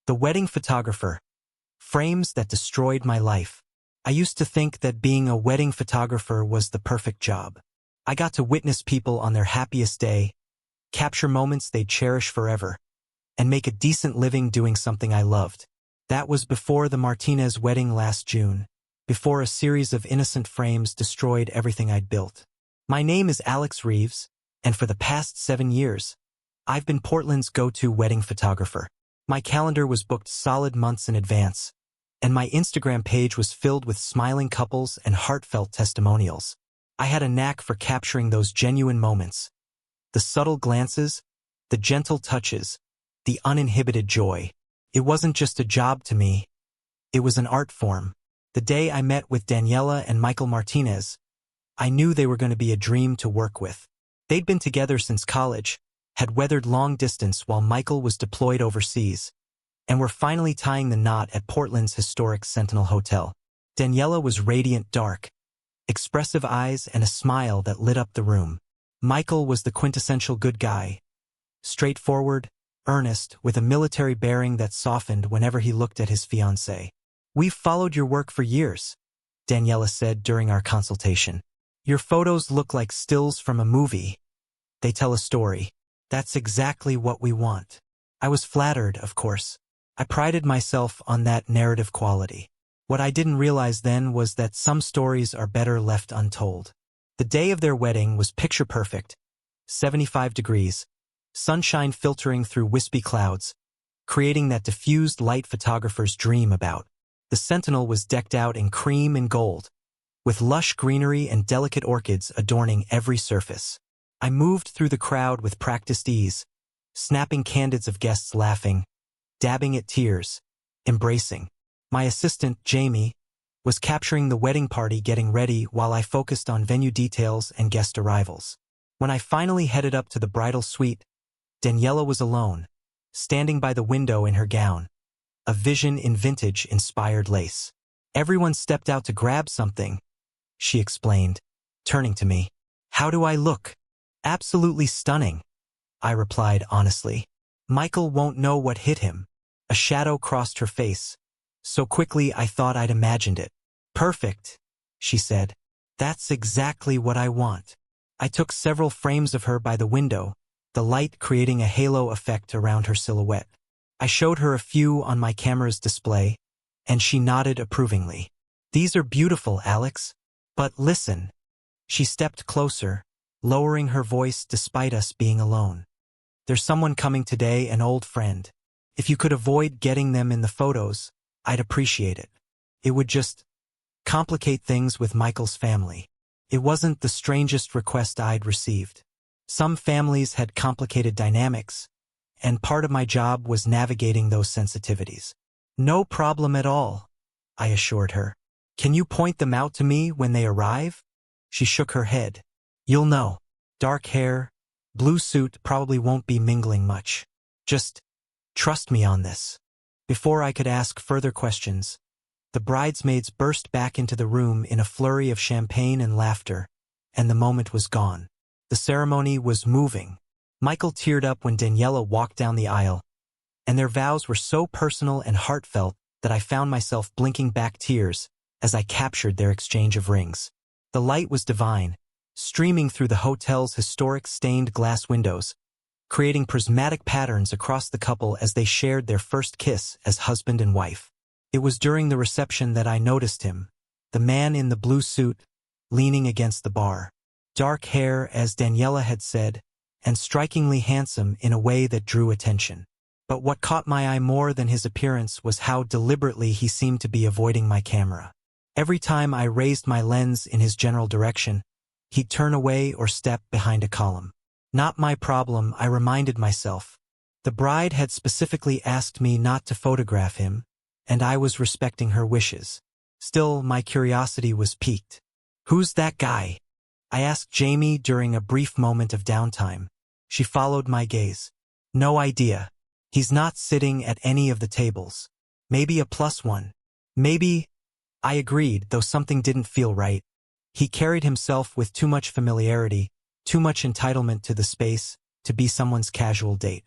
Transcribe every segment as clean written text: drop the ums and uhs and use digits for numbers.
The wedding photographer. Frames that destroyed my life. I used to think that being a wedding photographer was the perfect job. I got to witness people on their happiest day, capture moments they'd cherish forever, and make a decent living doing something I loved. That was before the Martinez wedding last June, before a series of innocent frames destroyed everything I'd built. My name is Alex Reeves, and for the past 7 years, I've been Portland's go-to wedding photographer. My calendar was booked solid months in advance, and my Instagram page was filled with smiling couples and heartfelt testimonials. I had a knack for capturing those genuine moments. The subtle glances, the gentle touches, the uninhibited joy. It wasn't just a job to me. It was an art form. The day I met with Daniela and Michael Martinez, I knew they were going to be a dream to work with. They'd been together since college, had weathered long distance while Michael was deployed overseas, and were finally tying the knot at Portland's historic Sentinel Hotel. Daniela was radiant dark, expressive eyes and a smile that lit up the room. Michael was the quintessential good guy, straightforward, earnest, with a military bearing that softened whenever he looked at his fiancée. "We've followed your work for years," Daniela said during our consultation. "Your photos look like stills from a movie. They tell a story. That's exactly what we want." I was flattered, of course. I prided myself on that narrative quality. What I didn't realize then was that some stories are better left untold. The day of their wedding was picture perfect. 75 degrees, sunshine filtering through wispy clouds, creating that diffused light photographers dream about. The Sentinel was decked out in cream and gold, with lush greenery and delicate orchids adorning every surface. I moved through the crowd with practiced ease, snapping candids of guests laughing, dabbing at tears, embracing. My assistant, Jamie, was capturing the wedding party getting ready while I focused on venue details and guest arrivals. When I finally headed up to the bridal suite, Daniela was alone, standing by the window in her gown, a vision in vintage-inspired lace. "Everyone stepped out to grab something," she explained, turning to me. "How do I look?" "Absolutely stunning," I replied honestly. "Michael won't know what hit him." A shadow crossed her face, so quickly I thought I'd imagined it. "Perfect," she said. "That's exactly what I want." I took several frames of her by the window, the light creating a halo effect around her silhouette. I showed her a few on my camera's display, and she nodded approvingly. "These are beautiful, Alex. But listen." She stepped closer, lowering her voice despite us being alone. "There's someone coming today, an old friend. If you could avoid getting them in the photos, I'd appreciate it. It would just complicate things with Michael's family." It wasn't the strangest request I'd received. Some families had complicated dynamics, and part of my job was navigating those sensitivities. "No problem at all," I assured her. "Can you point them out to me when they arrive?" She shook her head. "You'll know. Dark hair, blue suit, probably won't be mingling much. Just trust me on this." Before I could ask further questions, the bridesmaids burst back into the room in a flurry of champagne and laughter, and the moment was gone. The ceremony was moving. Michael teared up when Daniela walked down the aisle, and their vows were so personal and heartfelt that I found myself blinking back tears as I captured their exchange of rings. The light was divine, streaming through the hotel's historic stained glass windows, creating prismatic patterns across the couple as they shared their first kiss as husband and wife. It was during the reception that I noticed him, the man in the blue suit, leaning against the bar. Dark hair, as Daniela had said, and strikingly handsome in a way that drew attention. But what caught my eye more than his appearance was how deliberately he seemed to be avoiding my camera. Every time I raised my lens in his general direction, he'd turn away or step behind a column. Not my problem, I reminded myself. The bride had specifically asked me not to photograph him, and I was respecting her wishes. Still, my curiosity was piqued. "Who's that guy?" I asked Jamie during a brief moment of downtime. She followed my gaze. "No idea. He's not sitting at any of the tables. Maybe a +1. Maybe," I agreed, though something didn't feel right. He carried himself with too much familiarity, too much entitlement to the space, to be someone's casual date.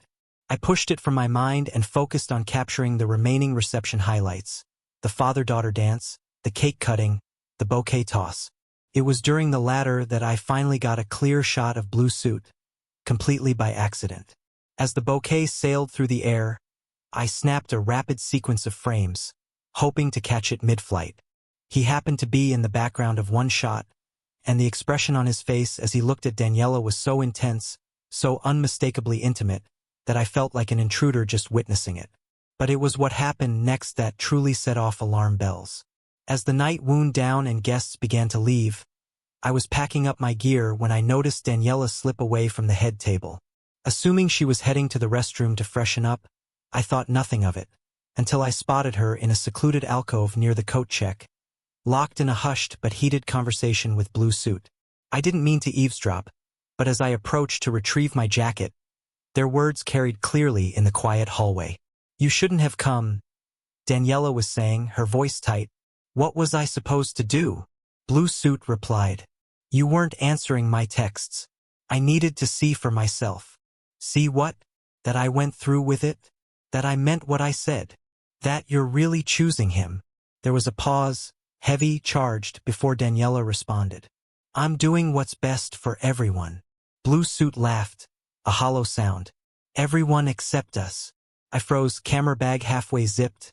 I pushed it from my mind and focused on capturing the remaining reception highlights: the father-daughter dance, the cake cutting, the bouquet toss. It was during the latter that I finally got a clear shot of Blue Suit, completely by accident. As the bouquet sailed through the air, I snapped a rapid sequence of frames, hoping to catch it mid-flight. He happened to be in the background of one shot, and the expression on his face as he looked at Daniela was so intense, so unmistakably intimate, that I felt like an intruder just witnessing it. But it was what happened next that truly set off alarm bells. As the night wound down and guests began to leave, I was packing up my gear when I noticed Daniela slip away from the head table. Assuming she was heading to the restroom to freshen up, I thought nothing of it, until I spotted her in a secluded alcove near the coat check, locked in a hushed but heated conversation with Blue Suit. I didn't mean to eavesdrop, but as I approached to retrieve my jacket, their words carried clearly in the quiet hallway. "You shouldn't have come," Daniela was saying, her voice tight. "What was I supposed to do?" Blue Suit replied, "You weren't answering my texts. I needed to see for myself." "See what? That I went through with it? That I meant what I said? That you're really choosing him?" There was a pause, heavy, charged, before Daniela responded. "I'm doing what's best for everyone." Blue Suit laughed, a hollow sound. "Everyone except us." I froze, camera bag halfway zipped,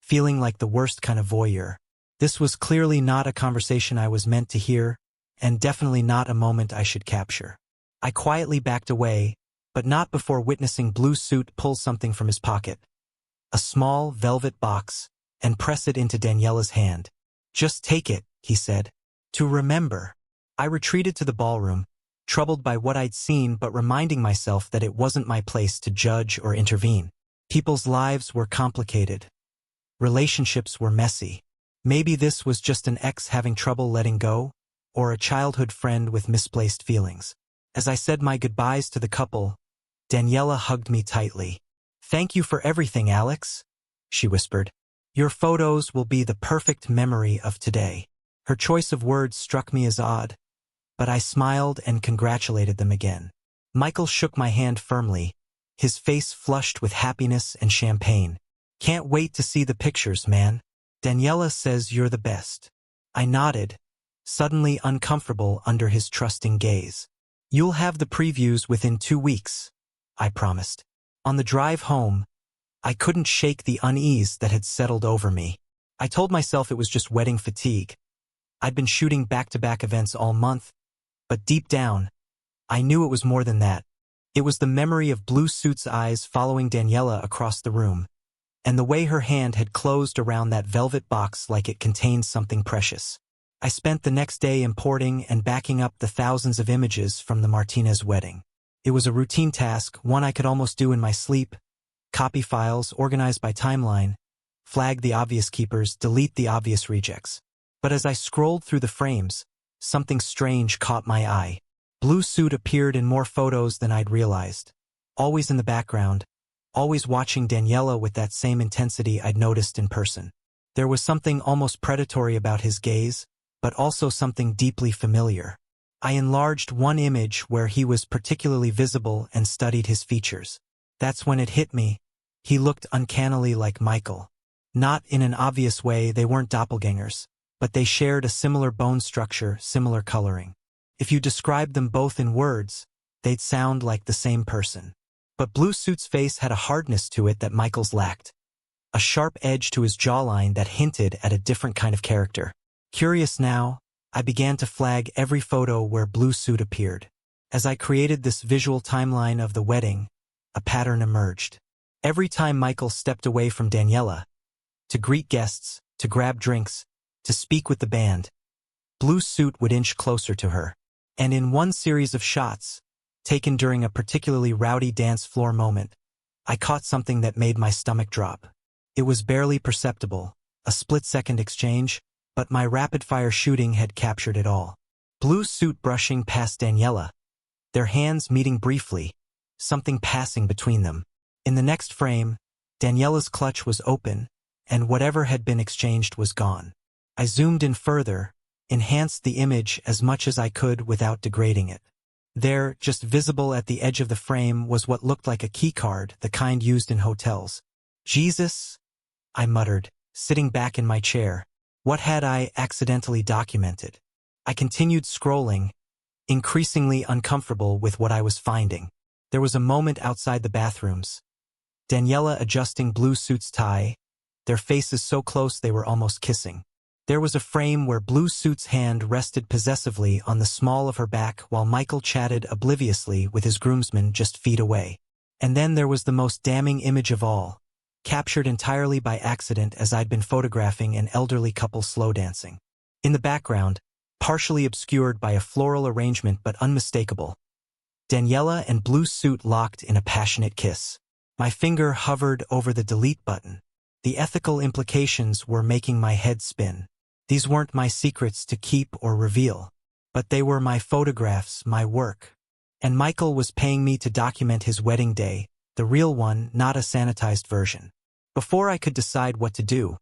feeling like the worst kind of voyeur. This was clearly not a conversation I was meant to hear, and definitely not a moment I should capture. I quietly backed away, but not before witnessing Blue Suit pull something from his pocket, a small velvet box, and press it into Daniela's hand. "Just take it," he said. "To remember." I retreated to the ballroom, troubled by what I'd seen but reminding myself that it wasn't my place to judge or intervene. People's lives were complicated. Relationships were messy. Maybe this was just an ex having trouble letting go, or a childhood friend with misplaced feelings. As I said my goodbyes to the couple, Daniela hugged me tightly. "Thank you for everything, Alex," she whispered. "Your photos will be the perfect memory of today." Her choice of words struck me as odd, but I smiled and congratulated them again. Michael shook my hand firmly, his face flushed with happiness and champagne. "Can't wait to see the pictures, man. Daniela says you're the best." I nodded, suddenly uncomfortable under his trusting gaze. "You'll have the previews within 2 weeks," I promised. On the drive home, I couldn't shake the unease that had settled over me. I told myself it was just wedding fatigue. I'd been shooting back-to-back events all month, but deep down, I knew it was more than that. It was the memory of Blue Suit's eyes following Daniela across the room, and the way her hand had closed around that velvet box like it contained something precious. I spent the next day importing and backing up the thousands of images from the Martinez wedding. It was a routine task, one I could almost do in my sleep: copy files, organize by timeline, flag the obvious keepers, delete the obvious rejects. But as I scrolled through the frames, something strange caught my eye. Blue Suit appeared in more photos than I'd realized, always in the background, always watching Daniela with that same intensity I'd noticed in person. There was something almost predatory about his gaze, but also something deeply familiar. I enlarged one image where he was particularly visible and studied his features. That's when it hit me. He looked uncannily like Michael. Not in an obvious way, they weren't doppelgangers, but they shared a similar bone structure, similar coloring. If you described them both in words, they'd sound like the same person. But Blue Suit's face had a hardness to it that Michael's lacked, a sharp edge to his jawline that hinted at a different kind of character. Curious now, I began to flag every photo where Blue Suit appeared. As I created this visual timeline of the wedding, a pattern emerged. Every time Michael stepped away from Daniela, to greet guests, to grab drinks, to speak with the band, Blue Suit would inch closer to her. And in one series of shots, taken during a particularly rowdy dance floor moment, I caught something that made my stomach drop. It was barely perceptible, a split-second exchange, but my rapid-fire shooting had captured it all. Blue Suit brushing past Daniela, their hands meeting briefly, something passing between them. In the next frame, Daniela's clutch was open, and whatever had been exchanged was gone. I zoomed in further, enhanced the image as much as I could without degrading it. There, just visible at the edge of the frame, was what looked like a keycard, the kind used in hotels. Jesus, I muttered, sitting back in my chair. What had I accidentally documented? I continued scrolling, increasingly uncomfortable with what I was finding. There was a moment outside the bathrooms. Daniela adjusting Blue Suit's tie, their faces so close they were almost kissing. There was a frame where Blue Suit's hand rested possessively on the small of her back while Michael chatted obliviously with his groomsmen just feet away. And then there was the most damning image of all, captured entirely by accident as I'd been photographing an elderly couple slow dancing. In the background, partially obscured by a floral arrangement but unmistakable, Daniela and Blue Suit locked in a passionate kiss. My finger hovered over the delete button. The ethical implications were making my head spin. These weren't my secrets to keep or reveal, but they were my photographs, my work. And Michael was paying me to document his wedding day, the real one, not a sanitized version. Before I could decide what to do,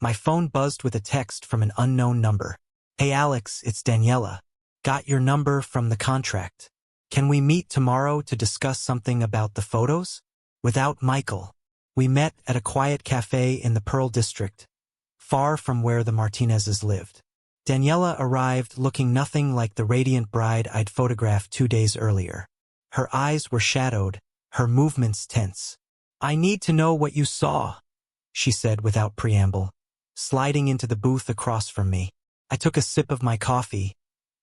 my phone buzzed with a text from an unknown number. Hey Alex, it's Daniela. Got your number from the contract. Can we meet tomorrow to discuss something about the photos? Without Michael. We met at a quiet cafe in the Pearl District, far from where the Martinezes lived. Daniela arrived looking nothing like the radiant bride I'd photographed 2 days earlier. Her eyes were shadowed, her movements tense. I need to know what you saw, she said without preamble, sliding into the booth across from me. I took a sip of my coffee,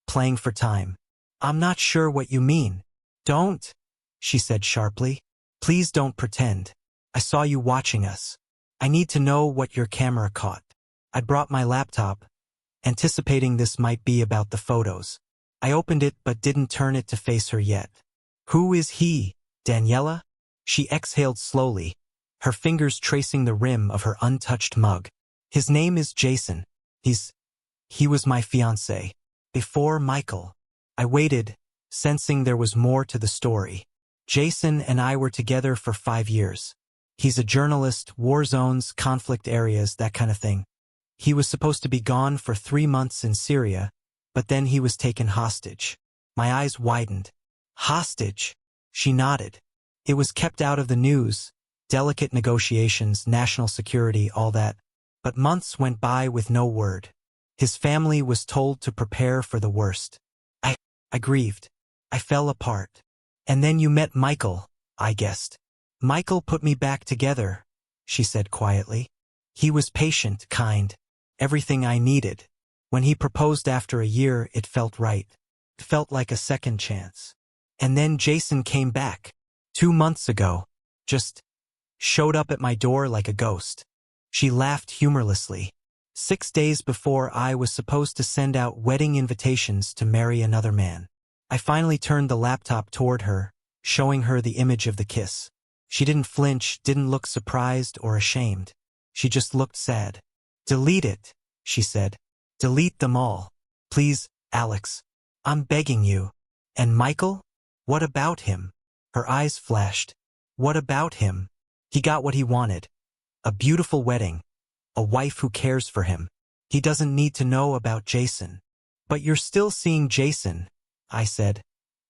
playing for time. I'm not sure what you mean. Don't, she said sharply. Please don't pretend. I saw you watching us. I need to know what your camera caught. I brought my laptop, anticipating this might be about the photos. I opened it but didn't turn it to face her yet. Who is he, Daniela? She exhaled slowly, her fingers tracing the rim of her untouched mug. His name is Jason. He was my fiancé. Before Michael. I waited, sensing there was more to the story. Jason and I were together for 5 years. He's a journalist, war zones, conflict areas, that kind of thing. He was supposed to be gone for 3 months in Syria, but then he was taken hostage. My eyes widened. Hostage? She nodded. It was kept out of the news, delicate negotiations, national security, all that. But months went by with no word. His family was told to prepare for the worst. I grieved. I fell apart. And then you met Michael, I guessed. Michael put me back together, she said quietly. He was patient, kind, everything I needed. When he proposed after a year, it felt right. It felt like a second chance. And then Jason came back. 2 months ago. Just showed up at my door like a ghost. She laughed humorlessly. 6 days before I was supposed to send out wedding invitations to marry another man. I finally turned the laptop toward her, showing her the image of the kiss. She didn't flinch, didn't look surprised or ashamed. She just looked sad. Delete it, she said. Delete them all. Please, Alex. I'm begging you. And Michael? What about him? Her eyes flashed. What about him? He got what he wanted. A beautiful wedding. A wife who cares for him. He doesn't need to know about Jason. But you're still seeing Jason, I said,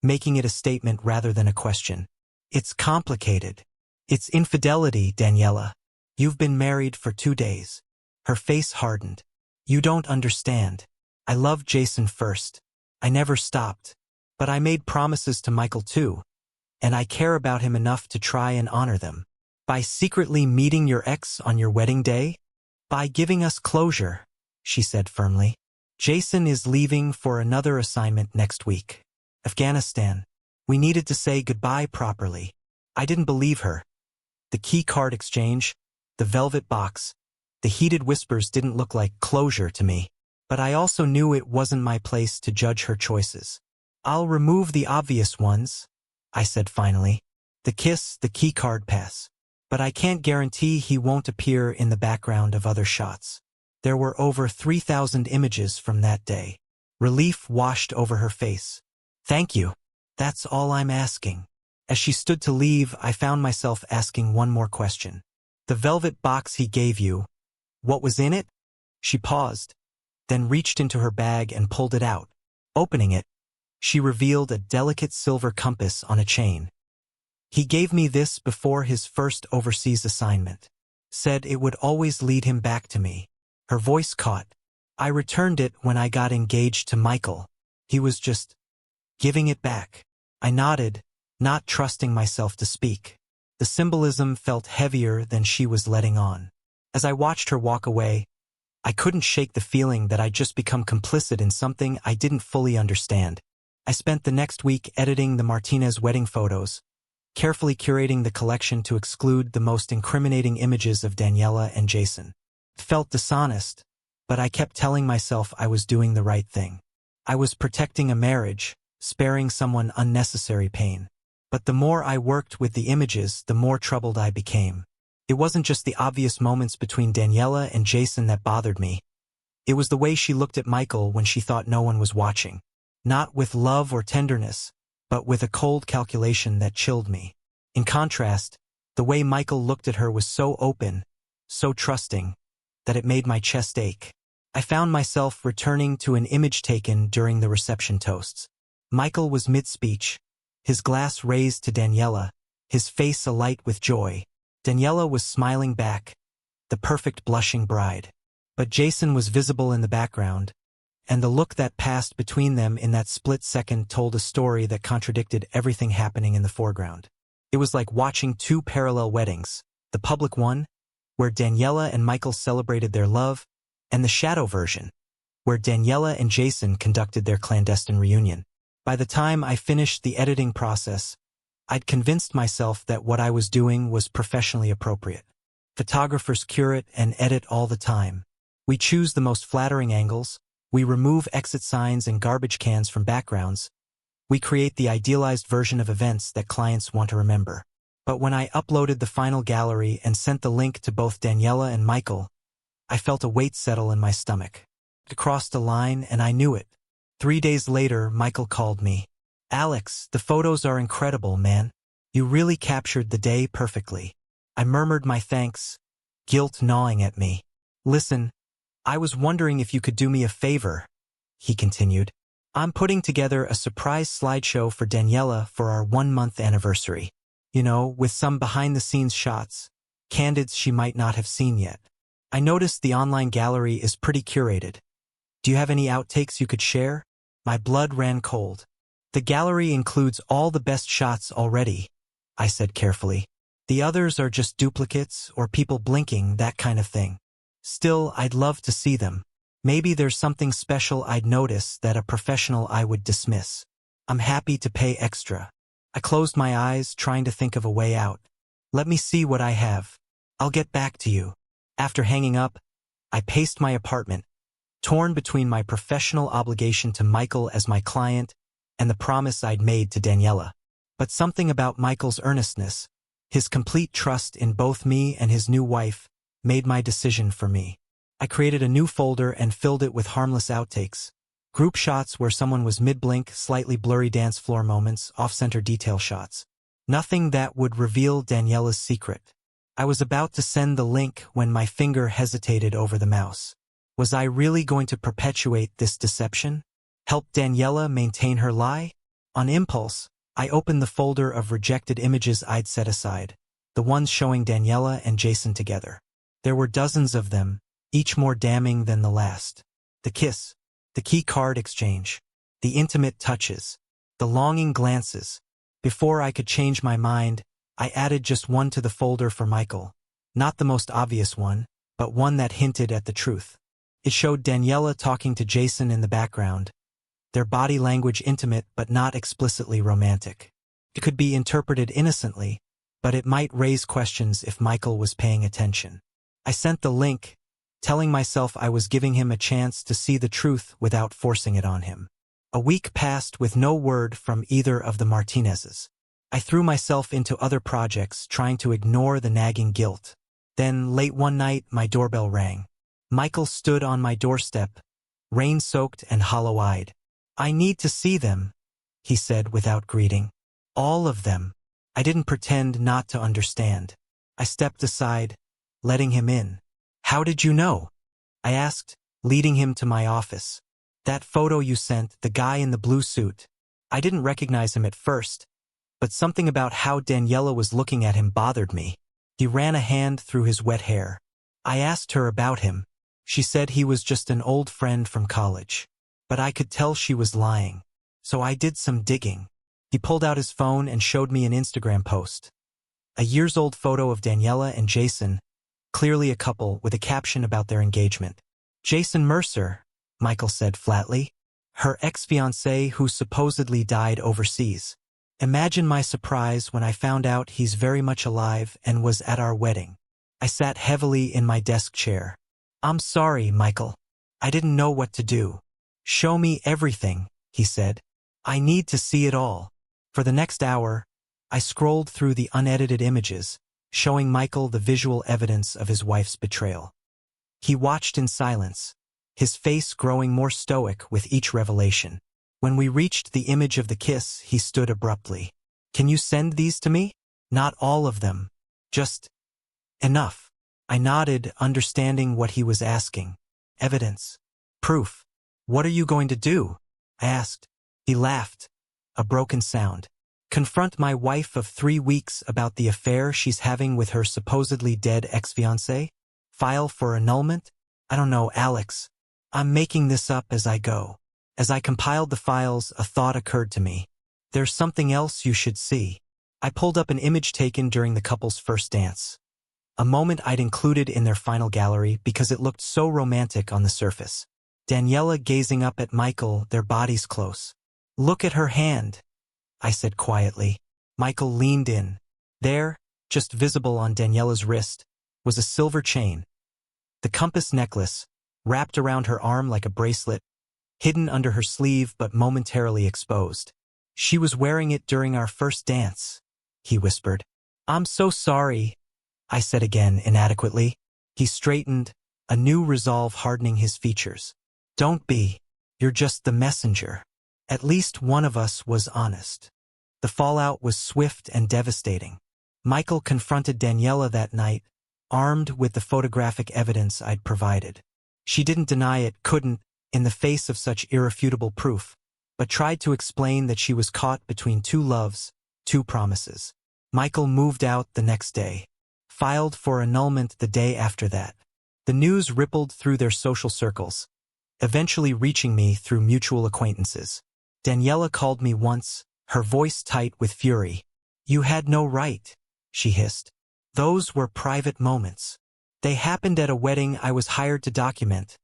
making it a statement rather than a question. It's complicated. It's infidelity, Daniela. You've been married for 2 days. Her face hardened. You don't understand. I loved Jason first. I never stopped. But I made promises to Michael too. And I care about him enough to try and honor them. By secretly meeting your ex on your wedding day? By giving us closure, she said firmly. Jason is leaving for another assignment next week. Afghanistan. We needed to say goodbye properly. I didn't believe her. The key card exchange, the velvet box, the heated whispers didn't look like closure to me. But I also knew it wasn't my place to judge her choices. I'll remove the obvious ones, I said finally. The kiss, the key card pass. But I can't guarantee he won't appear in the background of other shots. There were over 3,000 images from that day. Relief washed over her face. Thank you. That's all I'm asking. As she stood to leave, I found myself asking one more question. The velvet box he gave you, what was in it? She paused, then reached into her bag and pulled it out. Opening it, She revealed a delicate silver compass on a chain. He gave me this before his first overseas assignment. Said it would always lead him back to me. Her voice caught. I returned it when I got engaged to Michael. He was just giving it back. I nodded, not trusting myself to speak. The symbolism felt heavier than she was letting on. As I watched her walk away, I couldn't shake the feeling that I'd just become complicit in something I didn't fully understand. I spent the next week editing the Martinez wedding photos, carefully curating the collection to exclude the most incriminating images of Daniela and Jason. It felt dishonest, but I kept telling myself I was doing the right thing. I was protecting a marriage, sparing someone unnecessary pain. But the more I worked with the images, the more troubled I became. It wasn't just the obvious moments between Daniela and Jason that bothered me. It was the way she looked at Michael when she thought no one was watching. Not with love or tenderness, but with a cold calculation that chilled me. In contrast, the way Michael looked at her was so open, so trusting, that it made my chest ache. I found myself returning to an image taken during the reception toasts. Michael was mid-speech, his glass raised to Daniela, his face alight with joy. Daniela was smiling back, the perfect blushing bride. But Jason was visible in the background, and the look that passed between them in that split second told a story that contradicted everything happening in the foreground. It was like watching two parallel weddings, the public one, where Daniela and Michael celebrated their love, and the shadow version, where Daniela and Jason conducted their clandestine reunion. By the time I finished the editing process, I'd convinced myself that what I was doing was professionally appropriate. Photographers curate and edit all the time. We choose the most flattering angles, we remove exit signs and garbage cans from backgrounds, we create the idealized version of events that clients want to remember. But when I uploaded the final gallery and sent the link to both Daniela and Michael, I felt a weight settle in my stomach. It crossed a line and I knew it. 3 days later, Michael called me. Alex, the photos are incredible, man. You really captured the day perfectly. I murmured my thanks, guilt gnawing at me. Listen, I was wondering if you could do me a favor, he continued. I'm putting together a surprise slideshow for Daniela for our 1-month anniversary. You know, with some behind-the-scenes shots, candids she might not have seen yet. I noticed the online gallery is pretty curated. Do you have any outtakes you could share? My blood ran cold. The gallery includes all the best shots already, I said carefully. The others are just duplicates or people blinking, that kind of thing. Still, I'd love to see them. Maybe there's something special I'd notice that a professional eye would dismiss. I'm happy to pay extra. I closed my eyes, trying to think of a way out. Let me see what I have. I'll get back to you. After hanging up, I paced my apartment, torn between my professional obligation to Michael as my client and the promise I'd made to Daniela. But something about Michael's earnestness, his complete trust in both me and his new wife, made my decision for me. I created a new folder and filled it with harmless outtakes. Group shots where someone was mid-blink, slightly blurry dance floor moments, off-center detail shots. Nothing that would reveal Daniela's secret. I was about to send the link when my finger hesitated over the mouse. Was I really going to perpetuate this deception? Help Daniela maintain her lie? On impulse, I opened the folder of rejected images I'd set aside, the ones showing Daniela and Jason together. There were dozens of them, each more damning than the last. The kiss, the key card exchange, the intimate touches, the longing glances. Before I could change my mind, I added just one to the folder for Michael. Not the most obvious one, but one that hinted at the truth. It showed Daniela talking to Jason in the background, their body language intimate but not explicitly romantic. It could be interpreted innocently, but it might raise questions if Michael was paying attention. I sent the link, telling myself I was giving him a chance to see the truth without forcing it on him. A week passed with no word from either of the Martinezes. I threw myself into other projects, trying to ignore the nagging guilt. Then, late one night, my doorbell rang. Michael stood on my doorstep, rain-soaked and hollow-eyed. I need to see them, he said without greeting. All of them. I didn't pretend not to understand. I stepped aside, letting him in. How did you know? I asked, leading him to my office. That photo you sent, the guy in the blue suit. I didn't recognize him at first, but something about how Daniela was looking at him bothered me. He ran a hand through his wet hair. I asked her about him. She said he was just an old friend from college. But I could tell she was lying. So I did some digging. He pulled out his phone and showed me an Instagram post. A years-old photo of Daniela and Jason, clearly a couple, with a caption about their engagement. Jason Mercer, Michael said flatly. Her ex-fiancé who supposedly died overseas. Imagine my surprise when I found out he's very much alive and was at our wedding. I sat heavily in my desk chair. I'm sorry, Michael. I didn't know what to do. Show me everything, he said. I need to see it all. For the next hour, I scrolled through the unedited images, showing Michael the visual evidence of his wife's betrayal. He watched in silence, his face growing more stoic with each revelation. When we reached the image of the kiss, he stood abruptly. Can you send these to me? Not all of them. Just enough. I nodded, understanding what he was asking. Evidence. Proof. What are you going to do? I asked. He laughed. A broken sound. Confront my wife of 3 weeks about the affair she's having with her supposedly dead ex-fiancé? File for annulment? I don't know, Alex. I'm making this up as I go. As I compiled the files, a thought occurred to me. There's something else you should see. I pulled up an image taken during the couple's first dance. A moment I'd included in their final gallery because it looked so romantic on the surface. Daniela gazing up at Michael, their bodies close. Look at her hand, I said quietly. Michael leaned in. There, just visible on Daniela's wrist, was a silver chain. The compass necklace, wrapped around her arm like a bracelet, hidden under her sleeve but momentarily exposed. She was wearing it during our first dance, he whispered. I'm so sorry, I said again inadequately. He straightened, a new resolve hardening his features. Don't be. You're just the messenger. At least one of us was honest. The fallout was swift and devastating. Michael confronted Daniela that night, armed with the photographic evidence I'd provided. She didn't deny it, couldn't, in the face of such irrefutable proof, but tried to explain that she was caught between two loves, two promises. Michael moved out the next day, filed for annulment the day after that. The news rippled through their social circles, eventually reaching me through mutual acquaintances. Daniela called me once, her voice tight with fury. You had no right, she hissed. Those were private moments. They happened at a wedding I was hired to document,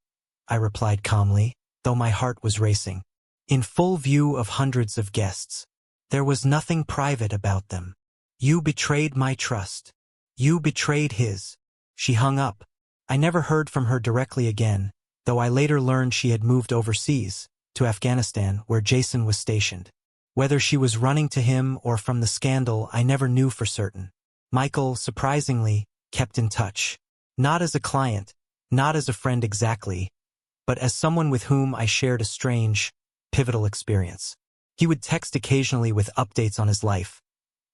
I replied calmly, though my heart was racing. In full view of hundreds of guests. There was nothing private about them. You betrayed my trust. You betrayed his. She hung up. I never heard from her directly again, though I later learned she had moved overseas, to Afghanistan, where Jason was stationed. Whether she was running to him or from the scandal, I never knew for certain. Michael, surprisingly, kept in touch. Not as a client, not as a friend exactly, but as someone with whom I shared a strange, pivotal experience. He would text occasionally with updates on his life.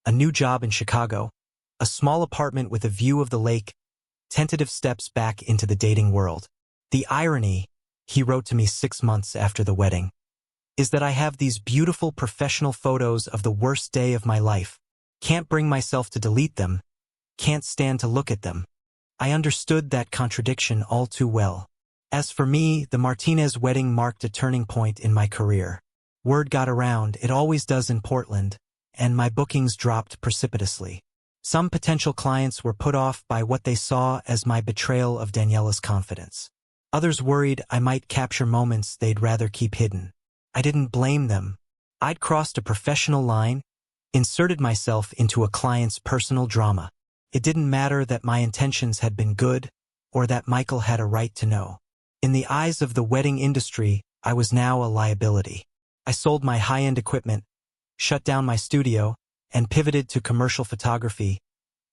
A new job in Chicago, a small apartment with a view of the lake, tentative steps back into the dating world. The irony, he wrote to me 6 months after the wedding, is that I have these beautiful professional photos of the worst day of my life. Can't bring myself to delete them. Can't stand to look at them. I understood that contradiction all too well. As for me, the Martinez wedding marked a turning point in my career. Word got around, it always does in Portland, and my bookings dropped precipitously. Some potential clients were put off by what they saw as my betrayal of Daniela's confidence. Others worried I might capture moments they'd rather keep hidden. I didn't blame them. I'd crossed a professional line, inserted myself into a client's personal drama. It didn't matter that my intentions had been good, or that Michael had a right to know. In the eyes of the wedding industry, I was now a liability. I sold my high-end equipment, shut down my studio, and pivoted to commercial photography,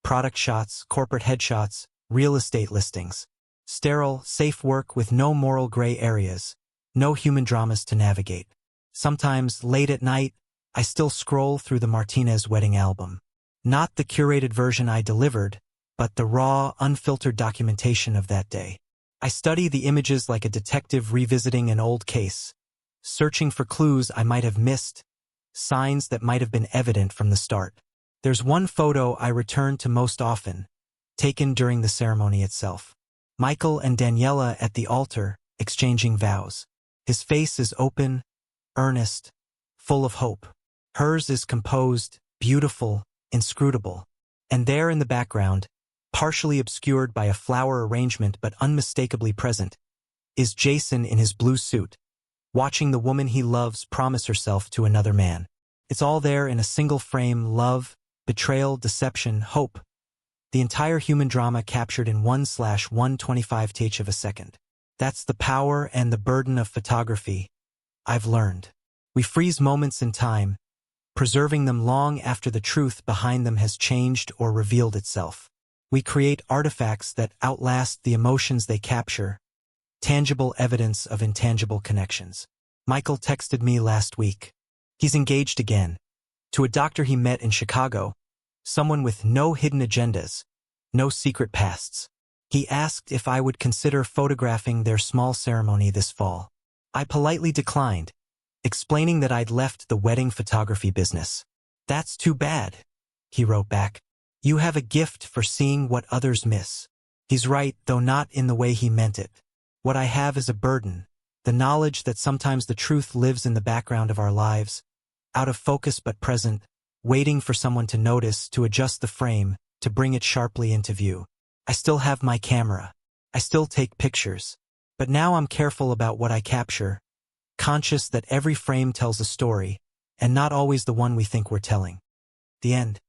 product shots, corporate headshots, real estate listings. Sterile, safe work with no moral gray areas, no human dramas to navigate. Sometimes, late at night, I still scroll through the Martinez wedding album. Not the curated version I delivered, but the raw, unfiltered documentation of that day. I study the images like a detective revisiting an old case, searching for clues I might have missed, signs that might have been evident from the start. There's one photo I return to most often, taken during the ceremony itself. Michael and Daniela at the altar, exchanging vows. His face is open, earnest, full of hope. Hers is composed, beautiful, inscrutable. And there in the background, partially obscured by a flower arrangement but unmistakably present, is Jason in his blue suit, watching the woman he loves promise herself to another man. It's all there in a single frame: love, betrayal, deception, hope. The entire human drama captured in 1/125th of a second. That's the power and the burden of photography, I've learned. We freeze moments in time, preserving them long after the truth behind them has changed or revealed itself. We create artifacts that outlast the emotions they capture, tangible evidence of intangible connections. Michael texted me last week. He's engaged again, to a doctor he met in Chicago, someone with no hidden agendas, no secret pasts. He asked if I would consider photographing their small ceremony this fall. I politely declined, explaining that I'd left the wedding photography business. "That's too bad," he wrote back. "You have a gift for seeing what others miss." He's right, though not in the way he meant it. What I have is a burden, the knowledge that sometimes the truth lives in the background of our lives, out of focus but present, waiting for someone to notice, to adjust the frame, to bring it sharply into view. I still have my camera. I still take pictures. But now I'm careful about what I capture, conscious that every frame tells a story, and not always the one we think we're telling. The end.